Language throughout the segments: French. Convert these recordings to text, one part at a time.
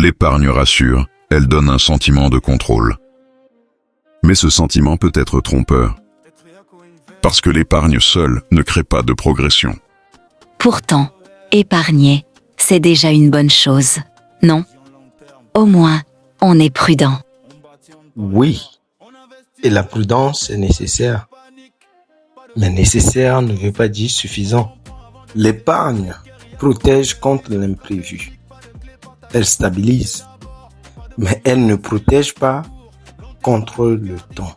L'épargne rassure, elle donne un sentiment de contrôle. Mais ce sentiment peut être trompeur, parce que l'épargne seule ne crée pas de progression. Pourtant, épargner, c'est déjà une bonne chose, non? Au moins, on est prudent. Oui, et la prudence est nécessaire. Mais nécessaire ne veut pas dire suffisant. L'épargne protège contre l'imprévu. Elle stabilise, mais elle ne protège pas contre le temps.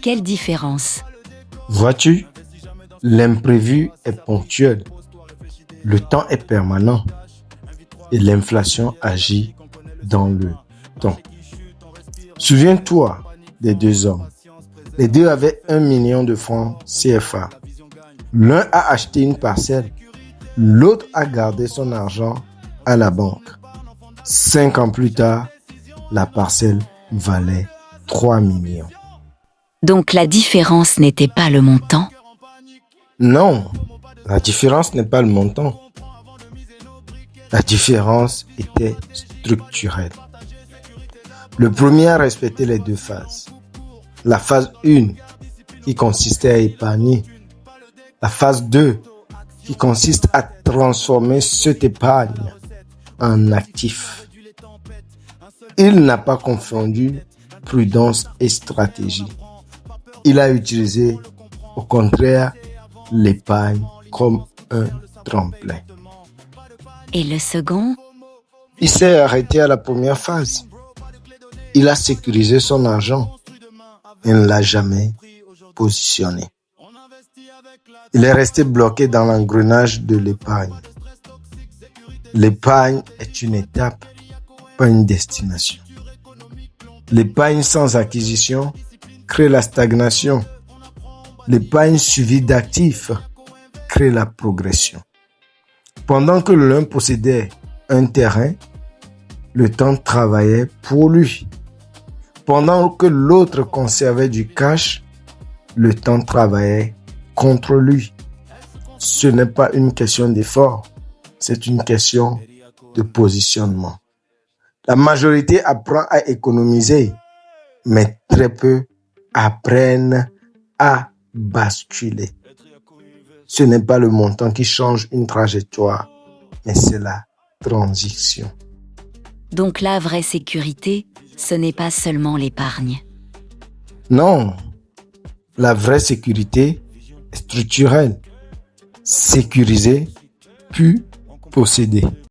Quelle différence? Vois-tu, l'imprévu est ponctuel, le temps est permanent et l'inflation agit dans le temps. Souviens-toi des deux hommes. Les deux avaient 1 million de francs CFA. L'un a acheté une parcelle, l'autre a gardé son argent à la banque. 5 ans plus tard, la parcelle valait 3 millions. Donc la différence n'était pas le montant? Non, la différence n'est pas le montant. La différence était structurelle. Le premier a respecté les deux phases. La phase 1 qui consistait à épargner. La phase 2 qui consiste à transformer cette épargne en actif. Il n'a pas confondu prudence et stratégie. Il a utilisé, au contraire, l'épargne comme un tremplin. Et le second? Il s'est arrêté à la première phase. Il a sécurisé son argent et ne l'a jamais positionné. Il est resté bloqué dans l'engrenage de l'épargne. L'épargne est une étape, pas une destination. L'épargne sans acquisition crée la stagnation. L'épargne suivie d'actifs crée la progression. Pendant que l'un possédait un terrain, le temps travaillait pour lui. Pendant que l'autre conservait du cash, le temps travaillait contre lui. Ce n'est pas une question d'effort, c'est une question de positionnement. La majorité apprend à économiser, mais très peu apprennent à basculer. Ce n'est pas le montant qui change une trajectoire, mais c'est la transition. Donc la vraie sécurité, ce n'est pas seulement l'épargne. Non, la vraie sécurité est structurelle. Sécuriser, puis posséder.